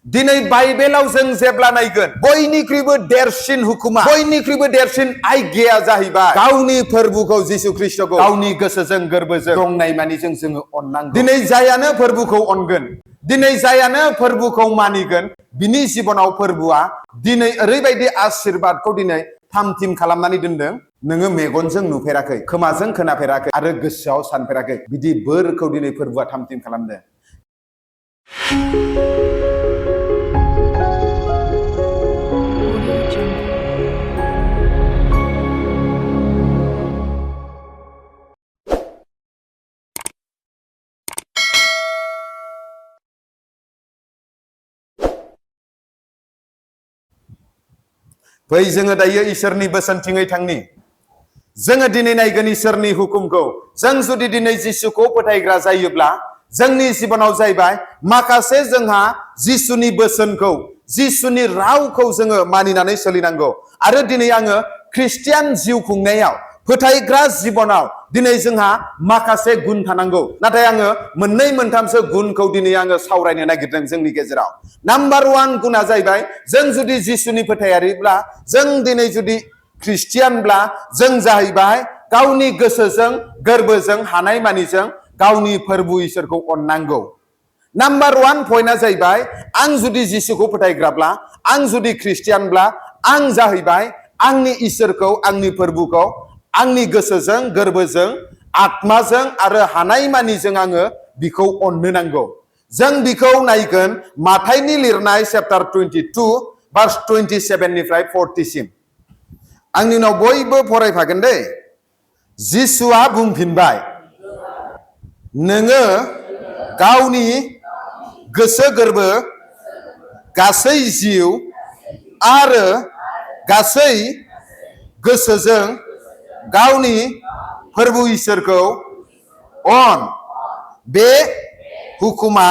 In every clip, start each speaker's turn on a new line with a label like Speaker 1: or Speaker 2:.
Speaker 1: दिनै बाइबेलाव जों जेब्ला नायगोन बयनिख्रुइबो देरसिन हुकुमा बयनिख्रुइबो देरसिन आइग्याया जाहैबाय गावनि फोरबुखौ जिसु ख्रिस्टखौ गावनि गोसोजों गोरबोजों दंनाय मानिजों जोङो अननांगौ। दिनै जायानो फोरबुखौ अनगोन, दिनै जायानो फोरबुखौ मानिगोन, बिनि जिबनाव फोरबुआ दिनै ओरैबायदि आशीर्बादखौ दिनै थामथिम खालामनानै दोनदों, नोङो मेगनजों नुफेराखै, खोमाजों खोनाफेराखै आरो गोसोआव सानफेराखै। बिदि बोरखौ दिनै फोरबुआ थामथिम खालामदों। फै जोङो दायो इसोरनि बोसोनथिङै थांनि। जोङो दिनै नायगोन इसोरनि हुकुमखौ। जों जुदि दिनै जिसुखौ फोथायग्रा जायोब्ला जोंनि जिबनाव जाहैबाय माखासे जोंहा जिसुनि बोसोनखौ, जिसुनि रावखौ जोङो मानिनानै सोलिनांगौ। आरो दिनै आङो ख्रिस्टियान जिउ खुंनायाव, फोथायग्रा जिबनाव दिनै जोंहा माखासे गुन थानांगौ। नाथाय आङो मोननै मोनथामसो गुनखौ दिनै आङो सावरायनो नागिरदों जोंनि गेजेराव। नाम्बार 1 गुना जाहैबाय, जों जुदि जिसुनि फोथायारिब्ला, जों दिनै जुदि ख्रिस्टियानब्ला जों जाहैबाय गावनि गोसोजों गोरबोजों हानाय मानिजों गावनि फोरबु इसोरखौ अननांगौ। नाम्बार 1 पइन्टआ जाहैबाय, आं जुदि जिसुखौ फोथायग्राब्ला, आं जुदि ख्रिस्टियानब्ला, आं जाहैबाय आंनि इसोरखौ, आंनि फोरबुखौ आंनि गोसोजों गोरबोजों आत्माजों आरो हानाय मानिजों आङो बिखौ अननो नांगौ। जों बिखौ नायगोन माथाइनि लिरनाय चैप्टार 22 भार्स 27 निफ्राय 40 सिम। आंनि उनाव बयबो फरायफागोन दे। जिसुआ बुंफिनबाय, नोङो गावनि गोसो गोरबो, गासै जिउ आरो गासै गोसोजों गावनि फोरबु इसोरखौ अन। बे हुकुमा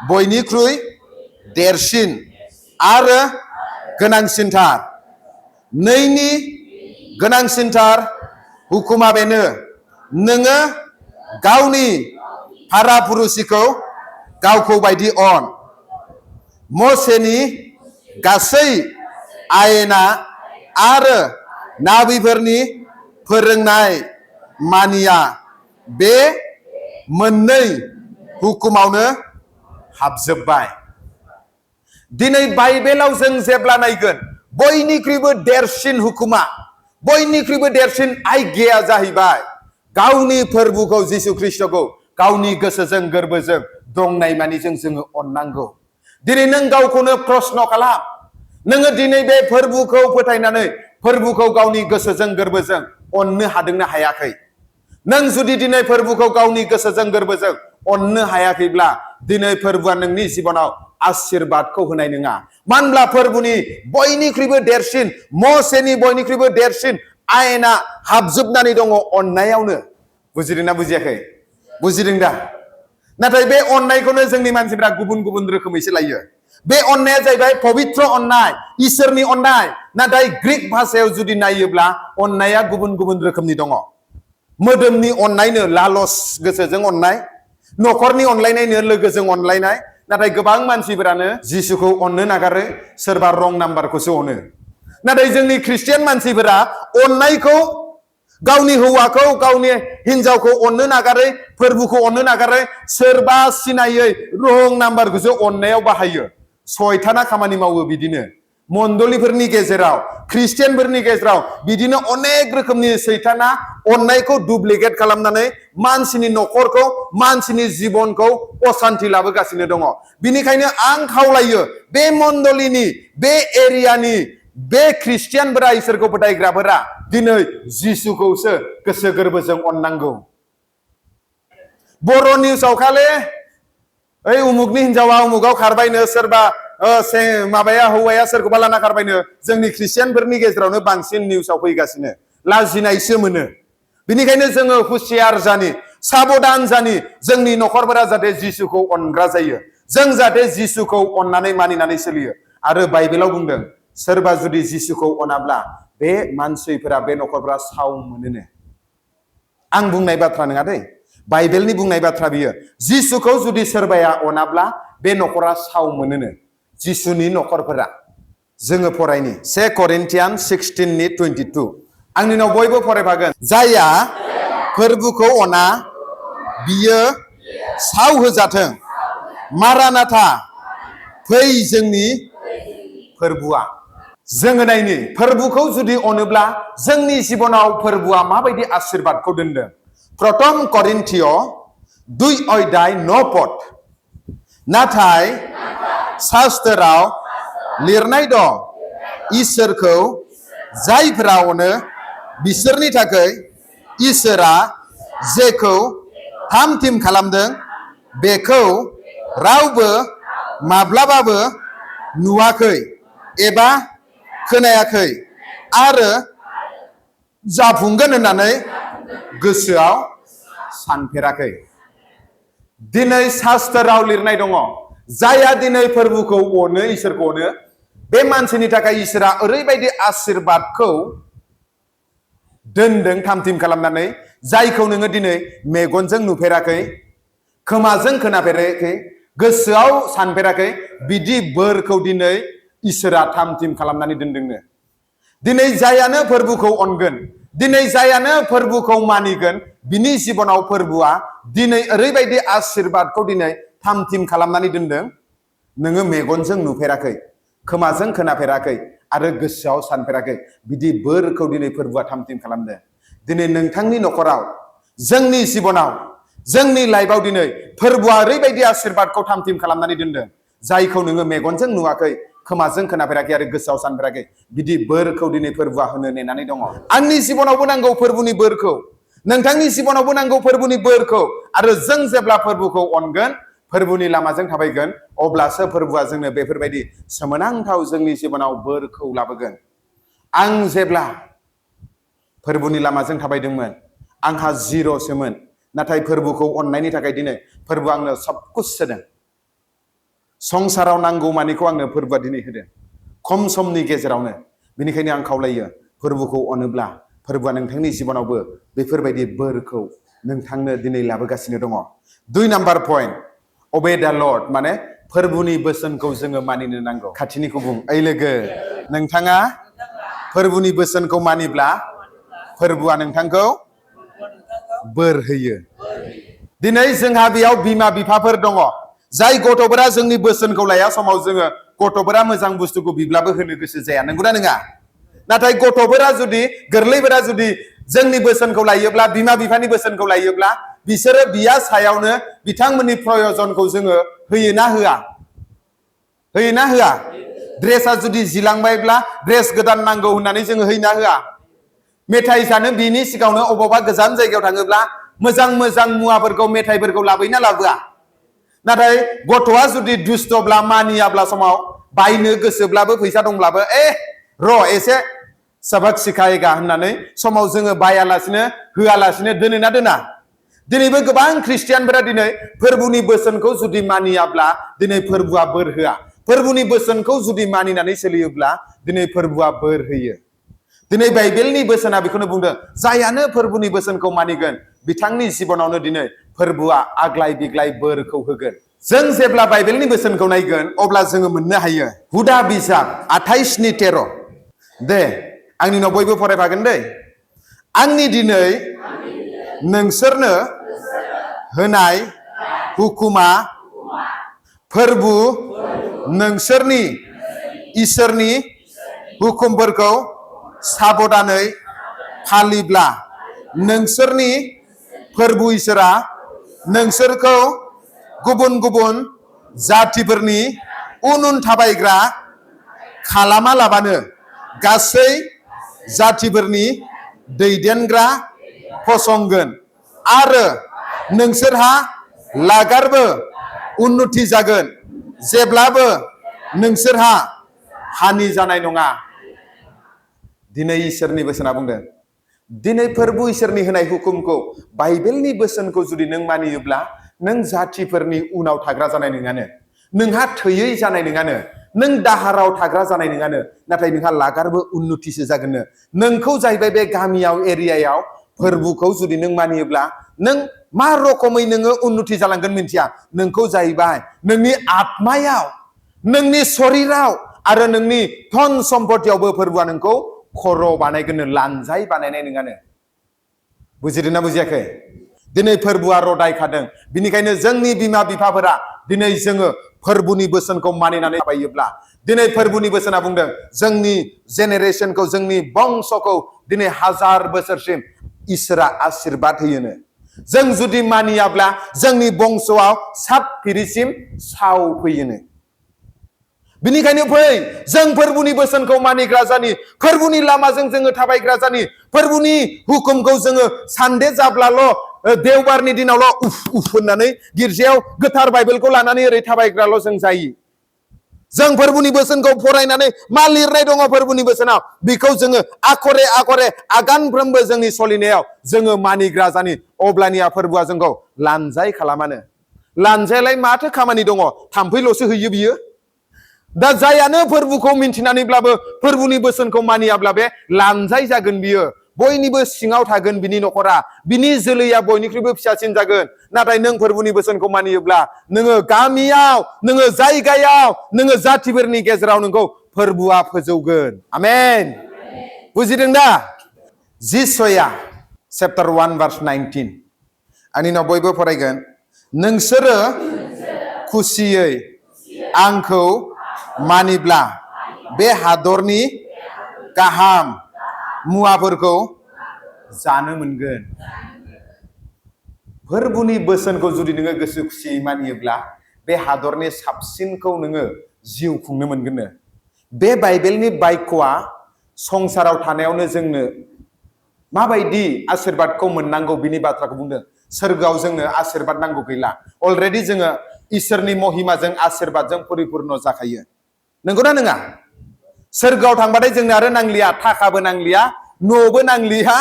Speaker 1: बयनिख्रुइ देरसिन आरो गोनांसिनथार। नैनि गोनांसिनथार हुकुमा बेनो, नोङो गावनि पारापुरुषिखौ गावखौ बायदि अन। मसेनि गासै आयेना आरो नाबिफोरनि फोरोंनाय मानिया बे मोननै हुकुमावनो हाबजोबबाय। दिनै बाइबेलाव जों जेब्ला नायगोन बयनिख्रुइबो देरसिन हुकुमा, बयनिख्रुइबो देरसिन आइग्याया जाहैबाय गावनि फोरबुखौ जिसु ख्रिस्टखौ गावनि गोसोजों गोरबोजों दंनाय मानिजों जोङो अननांगौ। दिनै नों गावखौनो प्रश्न खालाम, नोङो दिनै बे फोरबुखौ फोथायनानै फोरबुखौ गावनि गोसोजों गोरबोजों अननो हादोंना हायाखै? नों जुदि दिनै फोरबुखौ गावनि गोसोजों गोरबोजों अननो हायाखैब्ला दिनै फोरबुआ नोंनि जिबनाव आशीर्बादखौ होनाय नङा। मानो होनब्ला फोरबुनि बयनिख्रुइबो देरसिन, मसेनि बयनिख्रुइबो देरसिन आयेना हाबजोबनानै दङ अननायावनो। बुजिदोंना बुजियाखै? बुजिदों दा? नाथाय बे अननायखौनो जोंनि मानसिफ्रा गुबुन गुबुन रोखोमैसो लायो। बे अननाया जाहैबाय पबित्र अननाय, इसोरनि अननाय। नाथाय ग्रीक भाषायाव जुदि नायोब्ला अननाया गुबुन गुबुन रोखोमनि दङ। मोदोमनि अननायनो लालस, गोसोजों अननाय, न'खरनि अनलायनायनो लोगोजों अनलायनाय। नाथाय गोबां मानसिफोरानो जिसुखौ अननो नागारो, सोरबा रं नाम्बारखौसो अनो। नाथाय जोंनि ख्रिस्टियान मानसिफोरा अननायखौ, गावनि हौवाखौ, गावनि हिनजावखौ अननो नागारै, फोरबुखौ अननो नागारै, सोरबा सिनायै रं नाम्बारखौसो अननायाव बाहायो। सयताना खामानि मावो बिदिनो। मण्डलिफोरनि गेजेराव, ख्रिस्टियानफोरनि गेजेराव बिदिनो अनेक रोखोमनि सैताना अननायखौ डुप्लिकेट खालामनानै मानसिनि न'खरखौ, मानसिनि जिबनखौ असान्ति लाबोगासिनो दङ। बिनिखायनो आं खावलायो, बे मण्डलिनि, बे एरियानि, बे ख्रिस्टियानफोरा, इसोरखौ फोथायग्राफोरा दिनै जिसुखौसो गोसो गोरबोजों अननांगौ। बर' निउसाव खाले ओइ उमुकनि हिनजावा उमुकाव खारबायनो, सोरबा माबाया हौवाया सोरखौबा लाना खारबायनो, जोंनि ख्रिस्टियानफोरनि गेजेरावनो बांसिन निउसाव फैगासिनो। लाजिनायसो मोनो। बिनिखायनो जोङो हुसियार जानि, साबधान जानि, जोंनि न'खरफोरा जाहाथे जिसुखौ अनग्रा जायो। जों जाहाथे जिसुखौ अननानै मानिनानै सोलियो। आरो बाइबेलाव बुंदों, सोरबा जुदि जिसुखौ अनाब्ला बे मानसिफोरा, बे न'खरफोरा साव मोनोनो। आं बुंनाय बाथ्रा नङा दै, बाइबेलनि बुंनाय बाथ्रा बियो। जिसुखौ जुदि सोरबाया अनाब्ला बे न'खरा साव मोनोनो। जिसुनि नखरफोरा जोङो फरायनि 1 Corinthians 16:22 आंनिनाव बयबो फरायफागोन जायहा फोरबुखौ अना बियो साव होजाथों मारानाथा फै जोंनि फोरबुआ जोङो नायनि फोरबुखौ जुदि अनोब्ला जोंनि जिबनाव फोरबुआ माबायदि आशीर्बादखौ दोनदों प्रथम करिन्थिय 2:9 नाथाय शास्त्रआव लिरनाय दं इसोरखौ जायफोरा अनो बिसोरनि थाखाय इसोरा जेखौ थाम थिम खालामदों बेखौ रावबो माब्लाबाबो नुवाखै एबा खोनायाखै आरो जाफुंगोन होननानै गोसोआव सानफेराखै दिनै शास्त्रआव लिरनाय दङ जायहा दिनै फोरबुखौ अनो इसोरखौ अनो बे मानसिनि थाखाय इसोरा ओरैबायदि आशीर्बादखौ दोनदों थामथिम खालामनानै जायखौ नोङो दिनै मेगनजों नुफेराखै खोमाजों खोनाफेराखै गोसोआव सानफेराखै बिदि बोरखौ दिनै इसोरा थामथिम खालामनानै दोनदोंनो दिनै जायानो फोरबुखौ अनगोन दिनै जायानो फोरबुखौ मानिगोन बिनि जिबनाव फोरबुआ दिनै ओरैबायदि आशीर्बादखौ दिनै थामथिम खालामनानै दोनदों नोङो मेगनजों नुफेराखै खोमाजों खोनाफेराखै आरो गोसोआव सानफेराखै बिदि बोरखौ दिनै फोरबुआ थामथिम खालामदों दिनै नोंथांनि नखराव जोंनि जिबनाव जोंनि लाइफआव दिनै फोरबुआ ओरैबायदि आशीर्बादखौ थामथिम खालामनानै दोनदों जायखौ नोङो मेगनजों नुवाखै खोमाजों खोनाफेराखै आरो गोसोआव सानफेराखै बिदि बोरखौ दिनै फोरबुआ होनो नेनानै दङ आंनि जिबनावबो नांगौ फोरबुनि बोरखौ नोंथांनि जिबनावबो नांगौ फोरबुनि बोरखौ आरो जों जेब्ला फोरबुखौ अनगोन फोरबुनि लामाजों थाबायगोन अब्लासो फोरबुआ जोंनो बेफोरबायदि सोमोनांथाव जोंनि जिबनाव बोरखौ लाबोगोन आं जेब्ला फोरबुनि लामाजों थाबायदोंमोन आंहा जिर'सोमोन नाथाय फोरबुखौ अननायनि थाखाय दिनै फोरबुआ आंनो सबकुछ होदों संसाराव नांगौ मानिखौ आंनो फोरबुआ दिनै होदों खम समनि गेजेरावनो बेनिखायनो आं खावलायो फोरबुखौ अनोब्ला फोरबुआ नोंथांनि जिबनावबो बेफोरबायदि बोरखौ नोंथांनो दिनै लाबोगासिनो दङ 2 नाम्बार पइन्ट अबे दा लर्ड माने फोरबुनि बोसोनखौ जोङो मानिनो नांगौ खाथिनिखौ बुं ओइ लोगो नोंथाङा फोरबुनि बोसोनखौ मानिब्ला फोरबुआ नोंथांखौ बोर होयो दिनै जोंहा बेयाव बिमा बिफाफोर दङ जाय गथ'फोरा जोंनि बोसोनखौ लाया समाव जोङो गथ'फोरा मोजां बुस्थुखौ बिब्लाबो होनो गोसो जाया नंगौना नङा नाथाय गथ'फोरा जुदि गोरलैफोरा जुदि जोंनि बोसोनखौ लायोब्ला बिमा बिफानि बोसोनखौ लायोब्ला बिसोरो बिया सायावनो बिथांमोननि प्रयजनखौ जोङो होयोना होआ होयोना होआ ड्रेसा जुदि जिलांबायब्ला ड्रेस गोदान नांगौ होननानै जोङो होयोना होआ मेथाइ जानो बिनि सिगाङावनो अबावबा गोजान जायगायाव थाङोब्ला मोजां मोजां मुवाफोरखौ मेथाइफोरखौ लाबोयोना लाबोआ नाथाय गथ'आ जुदि दुस्थब्ला मानियाब्ला समाव बायनो गोसोब्लाबो फैसा दंब्लाबो र' एसे सबक सिखाएगा होननानै समाव जोङो बायालासिनो होआलासिनो दोनोना दोना दिनैबो गोबां ख्रिस्टियानफोरा दिनै फोरबुनि बोसोनखौ जुदि मानियाब्ला दिनै फोरबुआ बोर होआ फोरबुनि बोसोनखौ जुदि मानिनानै सोलियोब्ला दिनै फोरबुआ बोर होयो दिनै बाइबेलनि बोसोना बेखौनो बुंदों जायानो फोरबुनि बोसोनखौ मानिगोन बिथांनि जिबनावनो दिनै फोरबुआ आग्लाय बिग्लाय बोरखौ होगोन जों जेब्ला बाइबेलनि बोसोनखौ नायगोन अब्ला जोङो मोननो हायो हुदा बिजाब 28:13 दे आंनिनाव बयबो फरायफागोन दे आंनि दिनै नोंसोरनो होनाय हुकुमा फोरबु नोंसोरनि इसोरनि हुकुमफोरखौ साबधानै फालिब्ला नोंसोरनि फोरबु इसोरा नोंसोरखौ गुबुन गुबुन जातिफोरनि उन उन थाबायग्रा खालामालाबानो गासै जातिफोरनि दैदेनग्रा फसंगोन आरो नोंसोरहा लागारबो उन्नति जागोन जेब्लाबो नोंसोरहा हानि जानाय नङा दिनै इसोरनि बोसोना बुंदों दिनै फोरबु इसोरनि होनाय हुकुमखौ बाइबेलनि बोसोनखौ जुदि नों मानियोब्ला नों जातिफोरनि उनाव थाग्रा जानाय नङानो नोंहा थैयै जानाय नङानो नों दाहाराव थाग्रा जानाय नङानो नाथाय नोंहा लागारबो उन्नतिसो जागोननो नोंखौ जाहैबाय बे गामियाव एरियायाव फोरबुखौ जुदि नों मानियोब्ला नों मा रोखोमै नोङो उन्नति जालांगोन मिन्थिया नोंखौ जाहैबाय नोंनि आत्मायाव नोंनि शरीराव आरो नोंनि धन सम्पतियावबो फोरबुआ नोंखौ खर' बानायगोन लानजाय बानायनाय नङानो बुजिदोंना बुजियाखै दिनै फोरबुआ रदायखादों बिनिखायनो जोंनि बिमा बिफाफोरा दिनै जोङो फोरबुनि बोसोनखौ मानिनानै थाबायोब्ला दिनै फोरबुनि बोसोना बुंदों जोंनि जेनेरेसनखौ जोंनि बंसखौ दिनै 1000 बोसोरसिम इसोरा आशीर्बाद होयोनो जों जुदि मानियाब्ला जोंनि बंसआव साबफिरिसिम साव फैयोनो बिनिखायनो फै जों फोरबुनि बोसोनखौ मानिग्रा जानि फोरबुनि लामाजों जोङो थाबायग्रा जानि फोरबुनि हुकुमखौ जोङो सानदे जाब्लाल' देवबारनि दिनावल' उफ उफ होननानै गिर्जायाव गोथार बाइबेलखौ लानानै ओरै थाबायग्राल' जों जायो जों फोरबुनि बोसोनखौ फरायनानै मा लिरनाय दङ फोरबुनि बोसोनाव बेखौ जोङो आखरे आखरे आगानफ्रोमबो जोंनि सलिनायाव जोङो मानिग्रा जानि अब्लानिया फोरबुआ जोंखौ लानजाय खालामानो लानजायालाय माथो खामानि दङ थाम्फैल'सो होयो बियो दा जायानो फोरबुखौ मिन्थिनानैब्लाबो फोरबुनि बोसोनखौ मानियाब्ला बे लानजाय जागोन बियो बयनिबो सिङाव थागोन बिनि नखरा बिनि जोलैया बयनिख्रुइबो फिसासिन जागोन नाथाय नों फोरबुनि बोसोनखौ मानियोब्ला नोङो गामियाव नोङो जायगायाव नोङो जातिफोरनि गेजेराव नोंखौ फोरबुआ फोजौगोन आमेन बुजिदों दा जिसया चैप्टार 1 verse 19 आंनि उनाव बयबो फरायगोन नोंसोरो खुसियै आंखौ मानिब्ला बे हादरनि गाहाम मुवाफोरखौ जानो मोनगोन फोरबुनि बोसोनखौ जुदि नोङो गोसो खुसियै मानियोब्ला बे हादरनि साबसिनखौ नोङो जिउ खुंनो मोनगोननो बे बाइबेलनि बाक्यआ संसाराव थानायावनो जोंनो माबायदि आशीर्बादखौ मोननांगौ बिनि बाथ्राखौ बुंदों सोरगोआव जोंनो आशीर्बाद नांगौ गैला अलरेडि जोङो इसोरनि महिमाजों आशीर्बादजों परिपुर्ण जाखायो नंगौना नङा सोरगोआव थांबाथाय जोंनो आरो नांलिया थाखाबो नांलिया न'बो नांलिया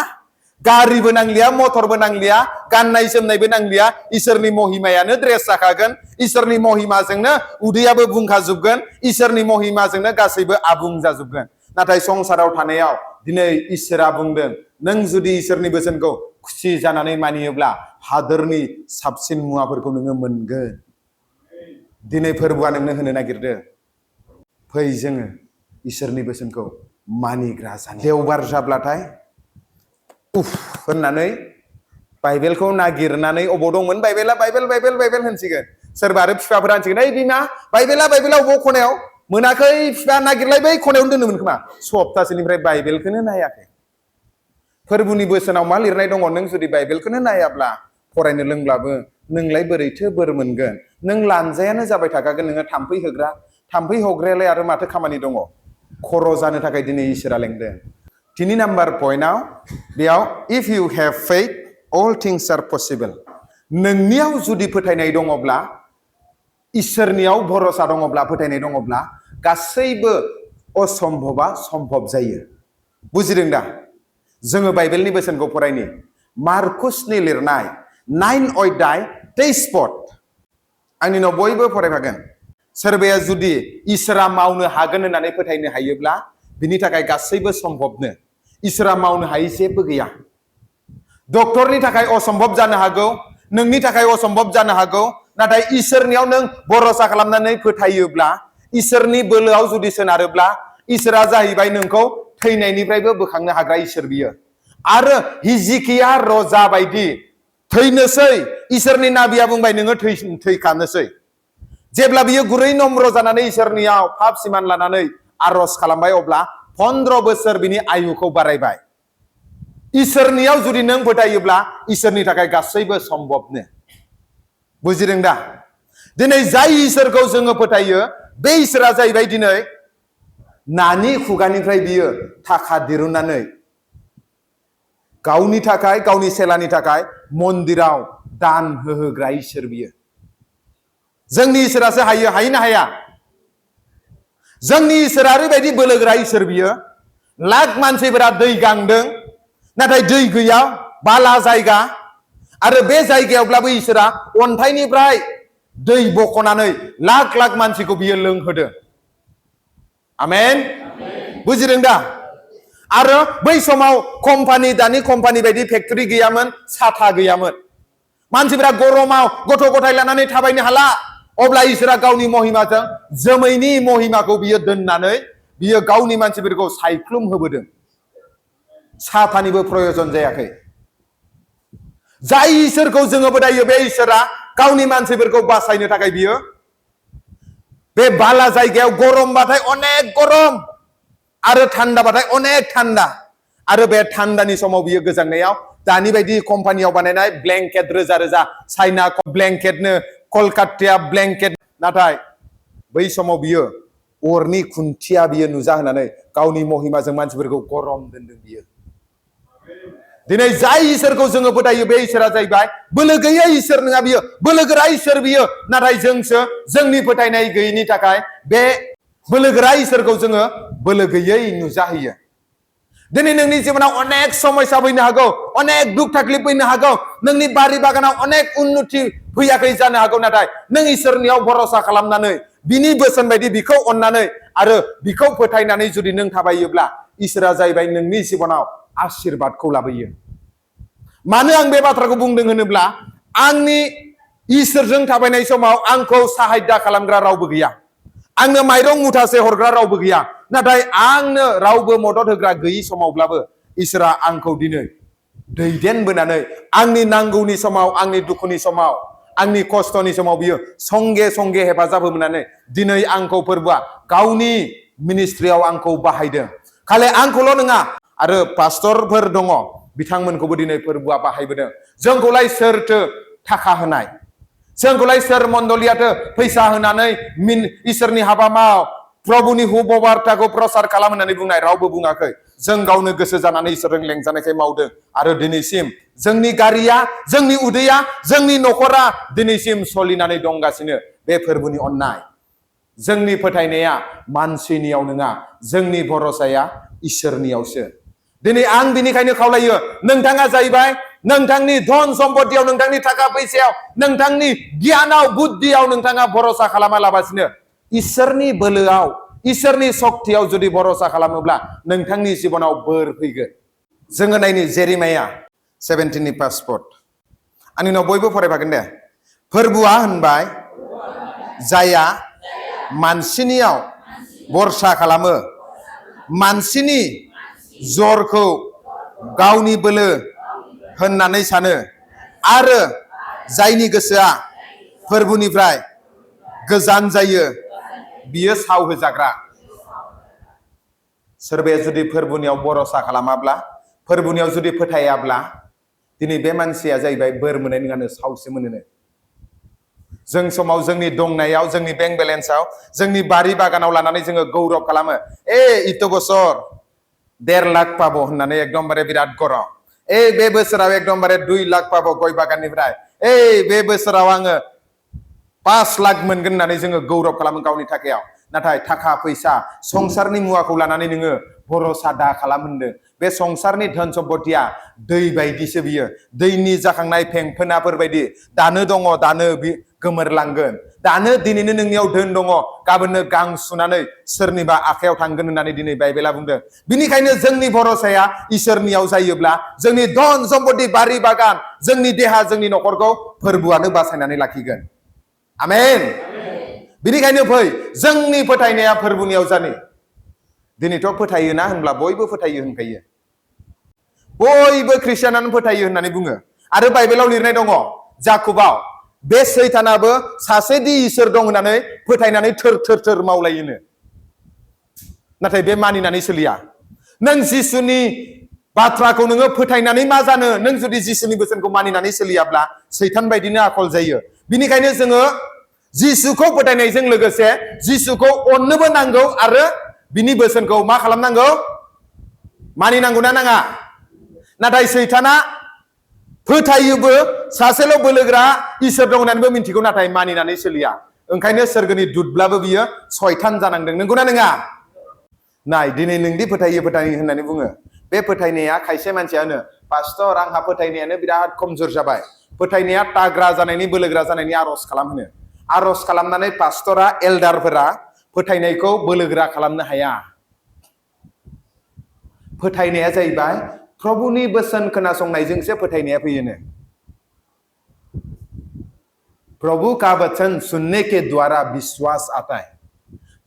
Speaker 1: गारिबो नांलिया मटरबो नांलिया गाननाय जोमनायबो नांलिया इसोरनि महिमायानो ड्रेस जाखागोन इसोरनि महिमाजोंनो उदैयाबो बुंखाजोबगोन इसोरनि महिमाजोंनो गासैबो आबुं जाजोबगोन नाथाय संसाराव थानायाव दिनै इसोरा बुंदों नों जुदि इसोरनि बोसोनखौ खुसि जानानै मानियोब्ला हादोरनि साबसिन मुवाफोरखौ नोङो मोनगोन दिनै फोरबुआ नोंनो होनो नागिरदों फै जोङो इसोरनि बोसोनखौ मानिग्रा जानि देवबार जाब्लाथाय उफ होननानै बाइबेलखौ नागिरनानै अबाव दंमोन बाइबेला बाइबेल बाइबेल बाइबेल होनसिगोन सोरबा आरो बिफाफोरा होनसिगोन ओइ बिमा बाइबेला अबाव खनायाव मोनाखै बिफा नागिरलाय बै खनायावनो दोनोमोन खोमा सप्तासेनिफ्राय बाइबेलखौनो नायाखै फोरबुनि बोसोनाव मा लिरनाय दङ नों जुदि बाइबेलखौनो नायाब्ला फरायनो लोंब्लाबो नोंलाय बोरैथो बोर मोनगोन नों लानजायानो जाबाय थाखागोन नोङो थाम्फै होग्रा थाम्फै हग्रायालाय आरो माथो खामानि दङ खर' जानो थाखाय दिनै इसोरा लेंदों 3 नाम्बार पइन्टआव बेयाव इफ इउ हेभ फेथ अल थिंस आर पसिबल नोंनियाव जुदि फोथायनाय दङब्ला इसोरनियाव भरोसा दङब्ला फोथायनाय दङब्ला गासैबो असम्भबा सम्भब जायो बुजिदों दा जोङो बाइबेलनि बोसोनखौ फरायनि मार्कुसनि लिरनाय 9 अध्याय 23 पद आंनि उनाव बयबो फरायफागोन सोरबाया जुदि इसोरा मावनो हागोन होननानै फोथायनो हायोब्ला बिनि थाखाय गासैबो सम्भबनो इसोरा मावनो हायै जेबो गैया डक्टरनि थाखाय असम्भब जानो हागौ नोंनि थाखाय असम्भब जानो हागौ नाथाय इसोरनियाव नों भरोसा खालामनानै फोथायोब्ला इसोरनि बोलोआव जुदि सोनारोब्ला इसोरा जाहैबाय नोंखौ थैनायनिफ्रायबो बोखांनो हाग्रा इसोर बियो आरो हिजिकिया रजा बायदि थैनोसै इसोरनि नाबिया बुंबाय नोङो थैखानोसै जेब्ला बियो गुरै नम्र जानानै इसोरनियाव पाप सिमान लानानै आरज खालामबाय अब्ला 15 बोसोर बिनि आयुखौ बारायबाय इसोरनियाव जुदि नों फोथायोब्ला इसोरनि थाखाय गासैबो सम्भबनो बुजिदों दा दिनै जाय इसोरखौ जोङो फोथायो बे इसोरा जाहैबाय दिनै नानि खुगानिफ्राय बियो थाखा दिरुननानै गावनि थाखाय गावनि सेलानि थाखाय मन्दिराव दान होहोग्रा इसोर बियो जोंनि इसोरासो हायोना हाया जोंनि इसोरा ओरैबायदि बोलोग्रा इसोर बियो लाख मानसिफोरा दै गांदों नाथाय दै गैया बाला जायगा आरो बे जायगायावब्लाबो इसोरा अन्थाइनिफ्राय दै बख'नानै लाख लाख मानसिखौ बियो लोंहोदों आमेन बुजिदों दा आरो बै समाव दानि कम्पानि बायदि फेक्टरि गैयामोन साथा गैयामोन मानसिफोरा गरमाव गथ' गथाय लानानै थाबायनो हाला अब्ला इसोरा गावनि महिमाजों जोमैनि महिमाखौ बियो दोननानै बियो गावनि मानसिफोरखौ सायख्लुम होबोदों। साथानिबो प्रयोजन जायाखै। जाय इसोरखौ जोङो फोथायो बे इसोरा गावनि मानसिफोरखौ बासायनो थाखाय बियो बे बाला जायगायाव गरमबाथाय अनेक गरम आरो थान्दाबाथाय अनेक थान्दा आरो बे थान्दानि समाव बियो गोजांनायाव दानि बायदि कम्पानियाव बानायनाय ब्लेंकेट रोजा रोजा चाइना ब्लेंकेटनो कलकाता ब्लेंकेट नाथाय बै समाव बियो अरनि खुन्थिया बियो नुजा होनानै गावनि महिमाजों मानसिफोरखौ गरम दोनदों बियो। दिनै जाय इसोरखौ जोङो फोथायो बे इसोरा जाहैबाय बोलो गैयै इसोर नङा बियो, बोलोगोरा इसोर बियो। नाथाय जोंसो जोंनि फोथायनाय गैयैनि थाखाय बे बोलोगोरा इसोरखौ जोङो बोलो गैयै नुजाहोयो। दिनै नोंनि जिबनाव अनेक समस्या फैनो हागौ, अनेक दुख थाक्लिफ फैनो हागौ, नोंनि बारि बागानाव अनेक उन्नति फैयाखै जानो हागौ, नाथाय नों इसोरनियाव भरोसा खालामनानै बिनि बोसोन बायदि बिखौ अननानै आरो बिखौ फोथायनानै जुदि नों थाबायोब्ला इसोरा जाहैबाय नोंनि जिबनाव आशीर्बादखौ लाबोयो। मानो आं बे बाथ्राखौ बुंदों होनोब्ला आंनि इसोरजों थाबायनाय समाव आंखौ साहाय्य खालामग्रा रावबो गैया, आंनो माइरं मुथासे हरग्रा रावबो गैया, नाथाय आंनो रावबो मदद होग्रा गैयि समावब्लाबो इसोरा आंखौ दिनै दैदेनबोनानै आंनि नांगौनि समाव, आंनि दुखुनि समाव, आंनि खस्थ'नि समाव बियो संगे संगे हेफाजाब होनानै दिनै आंखौ फोरबुआ गावनि मिनिस्ट्रियाव आंखौ बाहायदों। खालि आंखौल' नङा आरो पास्टरफोर दङ बिथांमोनखौबो दिनै फोरबुआ बाहायबोदों। जोंखौलाय सोरथो थाखा होनाय, जोंखौलाय सोर मण्डलियाथो फैसा होनानै इसोरनि हाबा माव, प्रभुनि हुबार्ताखौ प्रसार खालाम होननानै बुंनाय रावबो बुङाखै। जों गावनो गोसो जानानै इसोरजों लेंजानायखाय मावदों आरो दिनैसिम जोंनि गारिया, जोंनि उदैया, जोंनि न'खरा दिनैसिम सोलिनानै दंगासिनो बे फोरबुनि अननाय। जोंनि फोथायनाया मानसिनियाव नङा, जोंनि भरसाया इसोरनियावसो। दिनै आं बिनिखायनो खावलायो, नोंथाङा जाहैबाय नोंथांनि धन सम्पतियाव, नोंथांनि थाखा फैसायाव, नोंथांनि गियानाव, बुद्धियाव नोंथाङा भरोसा खालामालाबासिनो इसोरनि बोलोआव, इसोरनि सक्तियाव जुदि भरोसा खालामोब्ला नोंथांनि जिबनाव बोर फैगोन। जोङो नायनि जेरिमाया 17 पासपर्ट। आंनि उनाव बयबो फरायफागोन दे। फोरबुआ होनबाय जाया मानसिनियाव भरसा खालामो, मानसिनि जरखौ गावनि बोलो होननानै सानो आरो जायनि गोसोआ फोरबुनिफ्राय गोजान जायो बियो साव होजाग्रा। सोरबाया जुदि फोरबुनियाव भरसा खालामाब्ला, फोरबुनियाव जुदि फोथायाब्ला दिनै बे मानसिया जाहैबाय बोर मोननाय नङानो, सावसो मोनोनो। जों समाव जोंनि दंनायाव, जोंनि बेंक बेलेन्सआव, जोंनि बारि बागानाव लानानै जोङो गौरब खालामो। इथ' बोसोर 1.5 लाख पाबो होननानै एकदमबारे बिराद गरम। बे बोसोराव एकदमबारे 2 लाख पाबो गय बागाननिफ्राय। बे बोसोराव आङो 5 लाख मोनगोन होननानै जोङो गौरब खालामो गावनि थाखायाव। नाथाय थाखा फैसा संसारनि मुवाखौ लानानै नोङो भरसा दा खालाम होनदों। बे संसारनि धन सम्पतिया दै बायदिसो बियो, दैनि जाखांनाय फेंफोनाफोर बायदि। दानो दङ, दानो गोमोरलांगोन। दानो दिनैनो नोंनियाव धोन दङ, गाबोननो गां सुनानै सोरनिबा आखायाव थांगोन होननानै दिनै बाइबेला बुंदों। बिनिखायनो जोंनि भरसाया इसोरनियाव जायोब्ला जोंनि धन सम्पति, बारि बागान, जोंनि देहा, जोंनि न'खरखौ फोरबुआनो बासायनानै लाखिगोन। आमेन। बिनिखायनो फै जोंनि फोथायनाया फोरबुनियाव जानि। दिनैथ' फोथायोना होनब्ला बयबो फोथायो होनखायो, बयबो ख्रिस्टियानानो फोथायो होननानै बुङो। आरो बाइबेलाव लिरनाय दङ जाकुबाव, बे सैतानाबो सासे दि इसोर दं होननानै फोथायनानै थोर थोर थोर मावलायोनो, नाथाय बे मानिनानै सोलिया। नों जिसुनि बाथ्राखौ नोङो फोथायनानै मा जानो, नों जुदि जिसुनि बोसोनखौ मानिनानै सोलियाब्ला सैतान बायदिनो आखल जायो। बिनिखायनो जोङो जिसुखौ फोथायनायजों लोगोसे जिसुखौ अननोबो नांगौ आरो बिनि बोसोनखौ मा खालामनांगौ, मानिनांगौ ना नाङा? नाथाय सैताना फोथायोबो, सासेल' बोलोग्रा इसोर दं होननानैबो मिन्थिगौ, नाथाय मानिनानै सोलिया। ओंखायनो सोरगोनि दुतब्लाबो बियो सयतान जानांदों। नंगौना नङा? नाय, दिनै नोंदि फोथायो फोथायो होननानै बुङो, बे फोथायनाया खायसे मानसिया होनो, पास्टर आंहा फोथायनायानो बिराद खमजोर जाबाय। फोथायनाया ताग्रा जानायनि, बोलोग्रा जानायनि आर'ज खालामहोनो। आर'ज खालामनानै पास्टरा, एल्डारफोरा फोथायनायखौ बोलोग्रा खालामनो हाया। फोथायनाया जाहैबाय प्रभुनि बोसोन खोनासंनायजोंसो फोथायनाया फैयोनो। प्रभु का वचन सुनने के द्वारा विश्वास आता है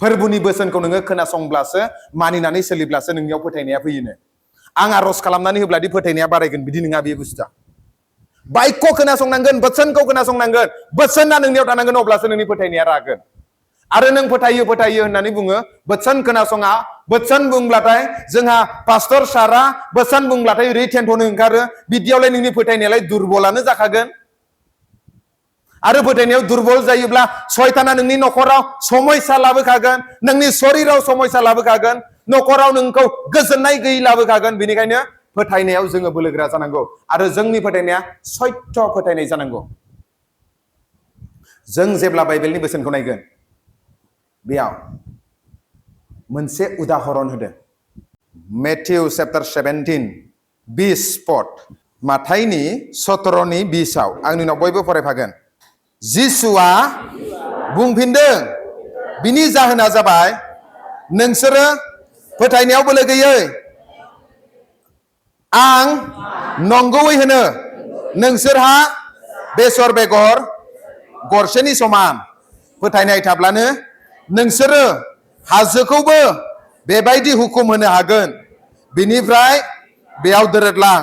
Speaker 1: फोरबुनि बोसोनखौ नोङो खोनासंब्लासो मानिनानै सोलिब्लासो नोंनियाव फोथायनाया फैयोनो आं आरज खालामनानै होब्लादि फोथायनाया बारायगोन बिदि नङा बे बुस्थुआ बाइकखौ खोनासंनांगोन बोसोनखौ खोनासंनांगोन बोसोना नोंनियाव थानांगोन अब्लासो नोंनि फोथायनाया रागोन आरो नों फोथायो होननानै बुङो बोसोन खोनासङा बोसोन बुंब्लाथाय जोंहा पास्टर सारा बोसोन बुंब्लाथाय रिटेनथ'नो ओंखारो बिदियावलाय नोंनि फोथायनायालाय दुरबलानो जाखागोन आरो फोथायनायाव दुरबल जायोब्ला शयताना नोंनि नखराव समस्या लाबोखागोन नोंनि शरीराव समस्या लाबोखागोन नखराव नोंखौ गोजोननाय गैयै लाबोखागोन बेनिखायनो फोथायनायाव जोङो बोलोगोरा जानांगौ आरो जोंनि फोथायनाया सत्य फोथायनाय जानांगौ जों जेब्ला बाइबेलनि बोसोनखौ नायगोन बेयाव मोनसे उदाहरन होदों मेथ्यु चैप्टार 17 20 स्पट माथाइनि 17 20 आव आंनि उनाव बयबो फरायफागोन जिसुआ बुंफिनदों बिनि जाहोना जाबाय नोंसोरो फोथायनायाव बोलो गैयै आं नंगौयै होनो नोंसोरहा बेसर बेगर गरसेनि समान फोथायनाय थाब्लानो नोंसोरो हाजोखौबो बेबायदि हुकुम होनो हागोन बिनिफ्राय बेयाव दोरोदलां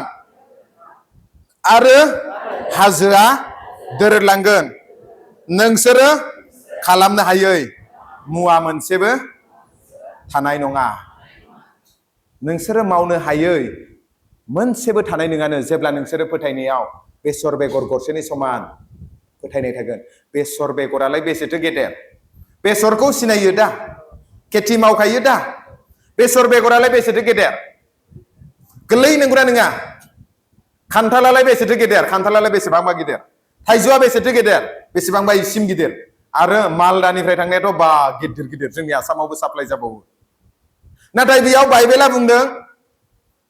Speaker 1: आरो हाजोआ दोरोदलांगोन नोंसोरो खालामनो हायै मुवा मोनसेबो थानाय नङा नोंसोरो मावनो हायै मोनसेबो थानाय नङानो जेब्ला नोंसोरो फोथायनायाव बेसर बेगर गरसेनि समान फोथायनाय थागोन बेसर बेगरालाय बेसेथो गेदेर बेसरखौ सिनायो दा खेथि मावखायो दा बेसर बेगरालाय बेसेथो गेदेर गोरलै नंगौना नङा खान्थालालाय बेसेथो गेदेर खान्थालालाय बेसेबांबा गिदिर थाइजौआ बेसेथो गेदेर बेसेबांबा इसिम गिदिर आरो मालदानिफ्राय थांनायाथ' बा गिदिर गिदिर जोंनि आसामावबो साप्लाय जाबावो नाथाय बेयाव बाइबेला बुंदों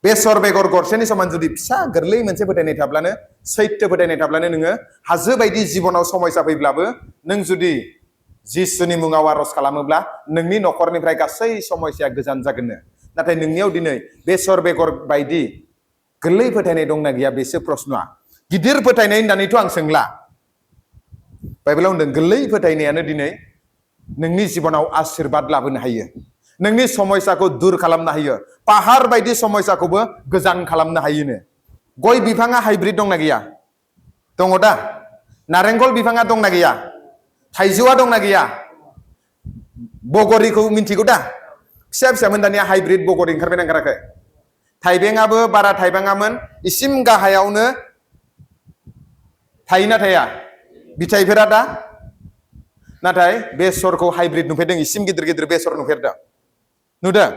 Speaker 1: बेसर बेगर गरसेनि समान जुदि फिसा गोरलै मोनसे फोथायनाय थाब्लानो सैथो फोथायनाय थाब्लानो नोङो हाजो बायदि जिबनाव समस्या फैब्लाबो नों जुदि जिसुनि मुङाव आरज खालामोब्ला नोंनि नखरनिफ्राय गासै समस्या गोजान जागोननो नाथाय नोंनियाव दिनै बेसर बेगर बायदि गोरलै फोथायनाय दंना गैया बेसो प्रश्नआ गिदिर फोथायनाय होननानैथ' आं सोंला बाइबेलाव होनदों गोरलै फोथायनायानो दिनै नोंनि जिबनाव आशीर्बाद लाबोनो हायो नोंनि समस्याखौ दूर खालामनो हायो पाहार बायदि समस्याखौबो गोजान खालामनो हायोनो गय बिफाङा हाइब्रिद दंना गैया दङ दा नारेंखल बिफाङा दंना गैया थाइजौआ दंना गैया बगरिखौ मिन्थिगौ दा फिसा फिसामोन दानिया हाइब्रिद बगरि ओंखारबायना ओंखाराखै थाइबेंआबो बारा थाइबेंआमोन इसिम गाहायावनो थायोना थाया बिथाइफोरा दा नाथाय बेसरखौ हाइब्रिद नुफेरदों इसिम गिदिर गिदिर बेसर नुफेरदों नुदों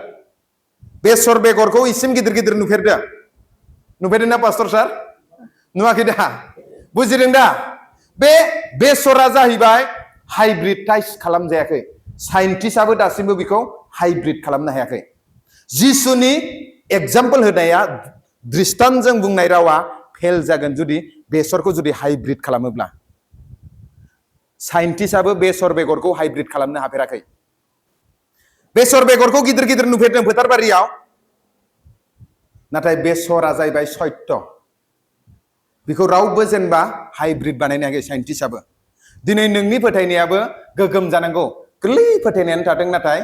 Speaker 1: बेसर बेगरखौ इसिम गिदिर गिदिर नुफेरदों ना पास्टर सार नुवाखै दा बुजिदों दा बे बेसरा जाहैबाय हाइब्रिदाइज खालामजायाखै साइन्टिस्टआबो दासिमबो बेखौ हाइब्रिद खालामनो हायाखै जिसुनि एग्जाम्पल होनाया दृष्टान्तजों बुंनाय रावा फेल जागोन जुदि बेसरखौ जुदि हाइब्रिद खालामोब्ला साइन्टिस्टआबो बेसर बेगरखौ हाइब्रिद खालामनो हाफेराखै बेसर बेगरखौ गिदिर गिदिर नुफेरदों फोथार बारियाव नाथाय बेसरा जाहैबाय सत्य बेखौ रावबो जेनेबा हाइब्रिद बानायनो हायाखै साइन्टिस्टआबो दिनै नोंनि फोथायनायाबो गोगोम जानांगौ गोरलै फोथायनायानो थाथों नाथाय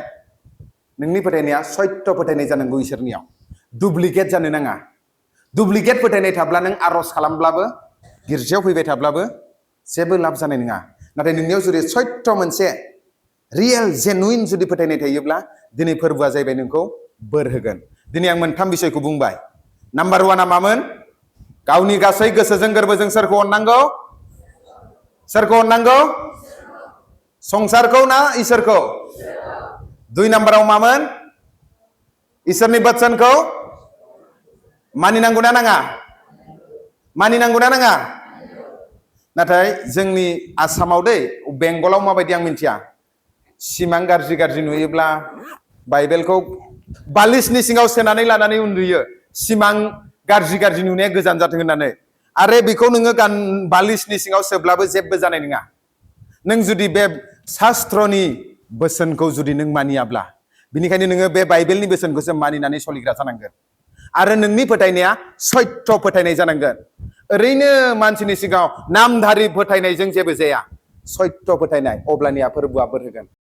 Speaker 1: नोंनि फोथायनाया सत्य फोथायनाय जानांगौ इसोरनियाव डुप्लिकेट जानो नाङा डुप्लिकेट फोथायनाय थाब्ला नों आरज खालामब्लाबो गिर्जायाव फैबाय थाब्लाबो जेबो लाब जानाय नङा नाथाय नोंनियाव जुदि सत्य मोनसे रियेल जेनुइन जुदि फोथायनाय थायोब्ला दिनै फोरबोआ जाहैबाय नोंखौ बोर होगोन दिनै आं मोनथाम बिषयखौ बुंबाय नाम्बार 1 मामोन गावनि गासै गोसोजों गोरबोजों सोरखौ अननांगौ संसारखौ ना इसोरखौ 2 नाम्बाराव मामोन इसोरनि बचनखौ मानिनांगौ ना नाङा नाथाय जोंनि आसामाव दै बेंगलाव माबायदि आं मिन्थिया सिमां गाज्रि गाज्रि नुयोब्ला बाइबेलखौ बालिसनि सिङाव सोनानै लानानै उन्दुयो सिमां गाज्रि गाज्रि नुनाया गोजान जाथों होननानै आरो बेखौ नोङो बालिसनि सिङाव सोब्लाबो जेबो जानाय नङा नों जुदि बे शास्त्रनि बोसोनखौ जुदि नों मानियाब्ला बिनिखायनो नोङो बे बाइबेलनि बोसोनखौसो मानिनानै सोलिग्रा जानांगोन आरो नोंनि फोथायनाया सत्य फोथायनाय जानांगोन ओरैनो मानसिनि सिगाङाव नामधारि फोथायनायजों जेबो जाया सत्य फोथायनाय अब्लानिया फोरबोआ बोर होगोन।